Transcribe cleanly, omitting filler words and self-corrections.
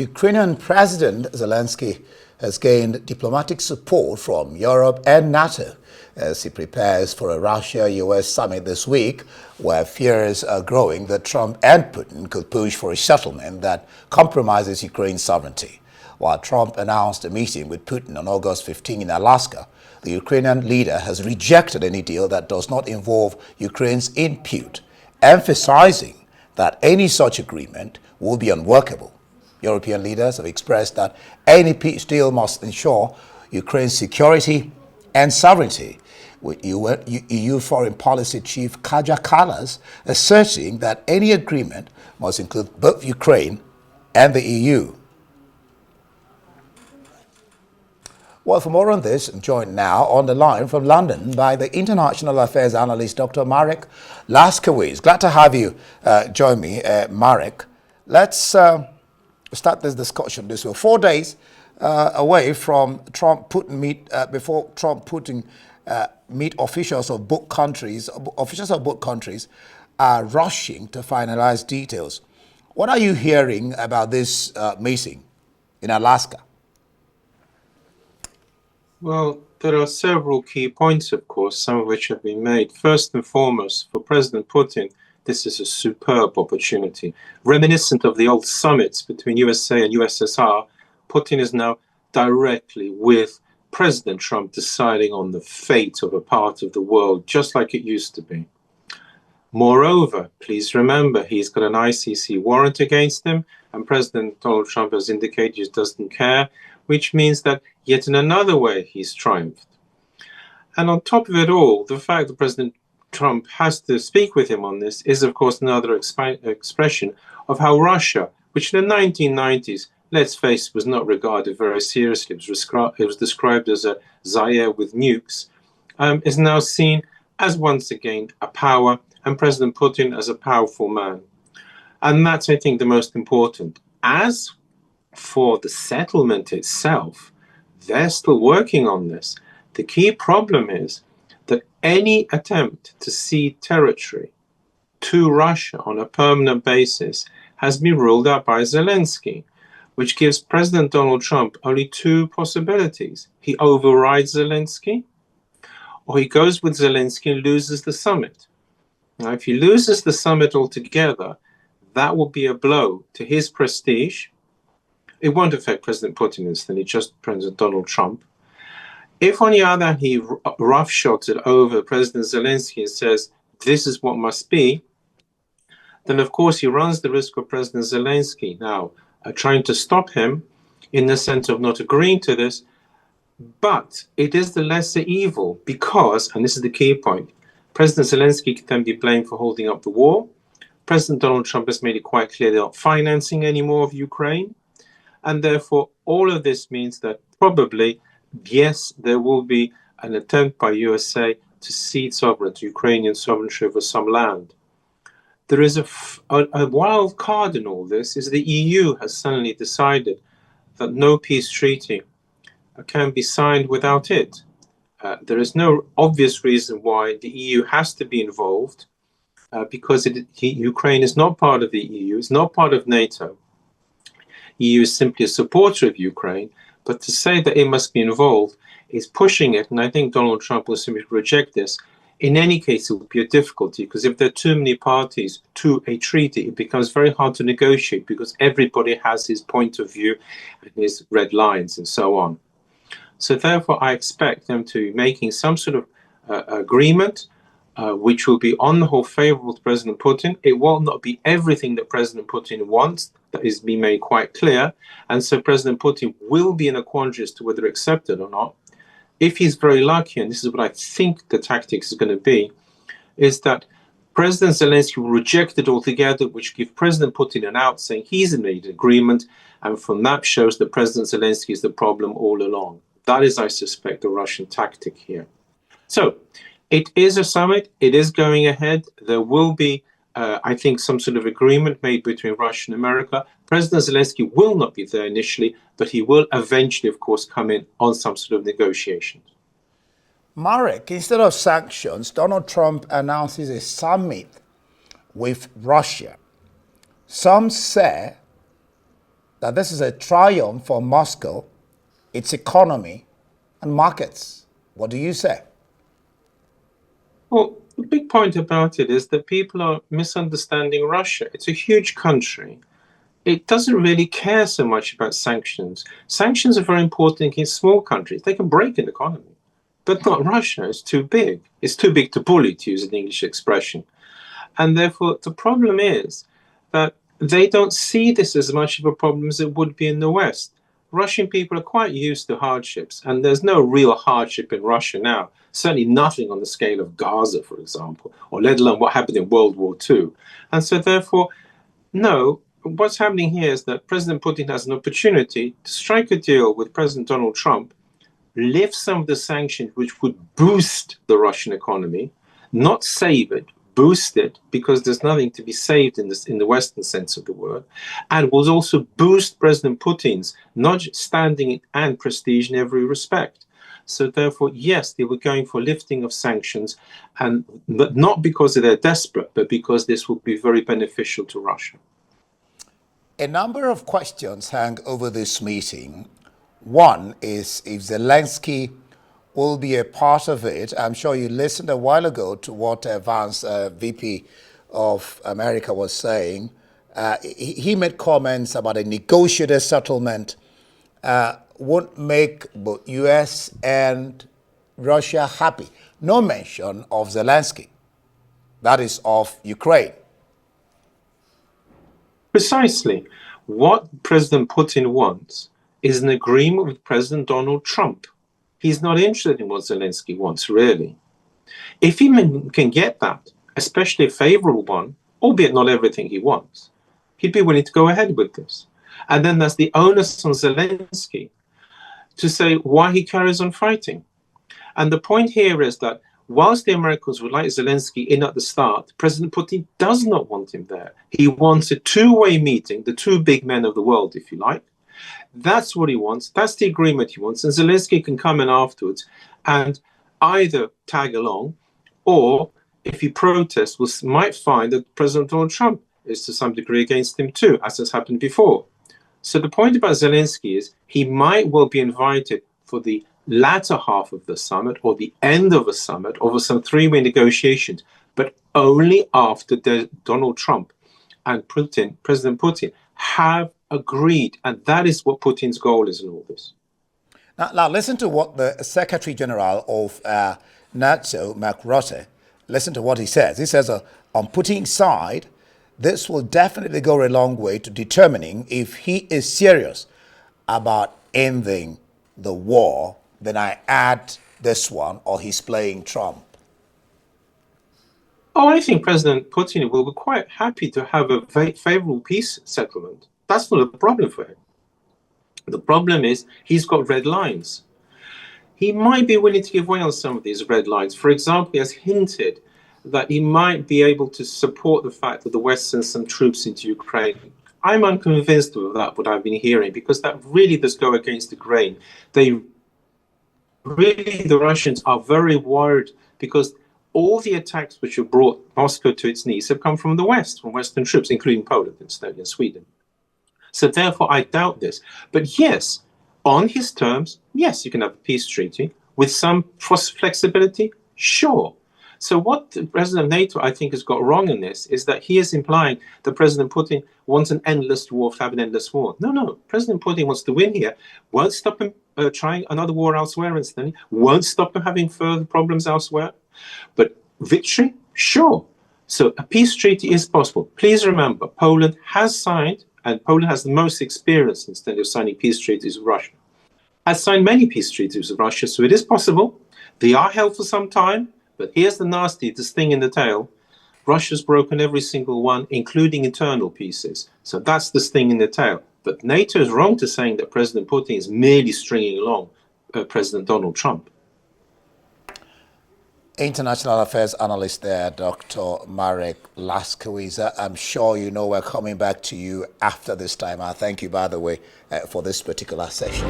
Ukrainian President Zelensky has gained diplomatic support from Europe and NATO as he prepares for a Russia-US summit this week, where fears are growing that Trump and Putin could push for a settlement that compromises Ukraine's sovereignty. While Trump announced a meeting with Putin on August 15 in Alaska, the Ukrainian leader has rejected any deal that does not involve Ukraine's input, emphasizing that any such agreement will be unworkable. European leaders have expressed that any peace deal must ensure Ukraine's security and sovereignty, with EU Foreign Policy Chief Kaja Kallas asserting that any agreement must include both Ukraine and the EU. Well, for more on this, I'm joined now on the line from London by the international affairs analyst, Dr. Marek Laskiewicz. Glad to have you join me, Marek. Let's start this discussion this way. 4 days away from Trump-Putin meet, before Trump-Putin meet officials of both countries are rushing to finalize details. What are you hearing about this meeting in Alaska? Well, there are several key points, of course, some of which have been made. First and foremost, for President Putin, this is a superb opportunity. Reminiscent of the old summits between USA and USSR, Putin is now directly with President Trump deciding on the fate of a part of the world, just like it used to be. Moreover, please remember, he's got an ICC warrant against him, and President Donald Trump has indicated he doesn't care, which means that yet in another way he's triumphed. And on top of it all, the fact that President Trump has to speak with him on this is, of course, another expression of how Russia, which in the 1990s, let's face it, was not regarded very seriously, it was described as a Zaire with nukes, is now seen as once again a power, and President Putin as a powerful man. And that's, I think, the most important. As for the settlement itself, they're still working on this. The key problem is that any attempt to cede territory to Russia on a permanent basis has been ruled out by Zelensky, which gives President Donald Trump only two possibilities. He overrides Zelensky, or he goes with Zelensky and loses the summit. Now, if he loses the summit altogether, that will be a blow to his prestige. It won't affect President Putin instantly, just President Donald Trump. If, on the other hand, he roughshots it over President Zelensky and says, this is what must be, then, of course, he runs the risk of President Zelensky now trying to stop him in the sense of not agreeing to this. But it is the lesser evil because, and this is the key point, President Zelensky can then be blamed for holding up the war. President Donald Trump has made it quite clear they're not financing any more of Ukraine. And therefore, all of this means that probably, yes, there will be an attempt by USA to cede sovereignty, Ukrainian sovereignty over some land. There is a wild card in all this, is the EU has suddenly decided that no peace treaty can be signed without it. There is no obvious reason why the EU has to be involved because Ukraine is not part of the EU, it's not part of NATO. EU is simply a supporter of Ukraine, but to say that it must be involved is pushing it, and I think Donald Trump will simply reject this. In any case, it will be a difficulty, because if there are too many parties to a treaty, it becomes very hard to negotiate, because everybody has his point of view and his red lines and so on. So therefore, I expect them to be making some sort of agreement, which will be on the whole favorable to President Putin. It will not be everything that President Putin wants. That is being made quite clear. And so President Putin will be in a quandary as to whether to accept it or not. If he's very lucky, and this is what I think the tactics is going to be, is that President Zelensky will reject it altogether, which gives President Putin an out, saying he's made an agreement, and from that shows that President Zelensky is the problem all along. That is, I suspect, the Russian tactic here. So it is a summit. It is going ahead. There will be, I think, some sort of agreement made between Russia and America. President Zelensky will not be there initially, but he will eventually, of course, come in on some sort of negotiations. Marek, instead of sanctions, Donald Trump announces a summit with Russia. Some say that this is a triumph for Moscow, its economy, and markets. What do you say? Well, the big point about it is that people are misunderstanding Russia. It's a huge country. It doesn't really care so much about sanctions. Sanctions are very important in small countries. They can break an economy, but not Russia. It's too big. It's too big to bully, to use an English expression. And therefore, the problem is that they don't see this as much of a problem as it would be in the West. Russian people are quite used to hardships, and there's no real hardship in Russia now. Certainly nothing on the scale of Gaza, for example, or let alone what happened in World War II. And so therefore, no, what's happening here is that President Putin has an opportunity to strike a deal with President Donald Trump, lift some of the sanctions which would boost the Russian economy, not save it, boost it, because there's nothing to be saved in the Western sense of the word, and will also boost President Putin's standing and prestige in every respect. So therefore, yes, they were going for lifting of sanctions, but not because they're desperate, but because this will be very beneficial to Russia. A number of questions hang over this meeting. One is if Zelensky will be a part of it. I'm sure you listened a while ago to what Vance, VP of America, was saying. He made comments about a negotiated settlement won't make both U.S. and Russia happy. No mention of Zelensky. That is of Ukraine. Precisely. What President Putin wants is an agreement with President Donald Trump. He's not interested in what Zelensky wants, really. If he can get that, especially a favorable one, albeit not everything he wants, he'd be willing to go ahead with this. And then there's the onus on Zelensky to say why he carries on fighting. And the point here is that whilst the Americans would like Zelensky in at the start, President Putin does not want him there. He wants a two-way meeting, the two big men of the world, if you like. That's what he wants. That's the agreement he wants. And Zelensky can come in afterwards and either tag along, or if he protests, might find that President Donald Trump is to some degree against him too, as has happened before. So the point about Zelensky is he might well be invited for the latter half of the summit or the end of a summit over some three-way negotiations, but only after Donald Trump and President Putin have agreed. And that is what Putin's goal is in all this. Now listen to what the Secretary General of NATO, Mark Rutte, listen to what he says. He says, on Putin's side, this will definitely go a long way to determining if he is serious about ending the war. Then I add this one, or he's playing Trump. Oh, I think President Putin will be quite happy to have a favorable peace settlement. That's not a problem for him. The problem is he's got red lines. He might be willing to give way on some of these red lines. For example, he has hinted that he might be able to support the fact that the West sends some troops into Ukraine. I'm unconvinced of that, what I've been hearing, because that really does go against the grain. The Russians are very worried because all the attacks which have brought Moscow to its knees have come from the West, from Western troops, including Poland and Sweden. So therefore, I doubt this. But yes, on his terms, yes, you can have a peace treaty with some flexibility, sure. So what the president of NATO, I think, has got wrong in this is that he is implying that President Putin wants an endless war to have an endless war. No. President Putin wants to win here, won't stop him trying another war elsewhere, incidentally, won't stop him having further problems elsewhere. But victory, sure. So a peace treaty is possible. Please remember, Poland has signed, and Poland has the most experience instead of signing peace treaties with Russia, has signed many peace treaties with Russia, so it is possible. They are held for some time, but here's the sting in the tail. Russia's broken every single one, including internal pieces. So that's the sting in the tail. But NATO is wrong to saying that President Putin is merely stringing along President Donald Trump. International affairs analyst there, Dr. Marek Laskiewicz. I'm sure you know we're coming back to you after this time. I thank you, by the way, for this particular session.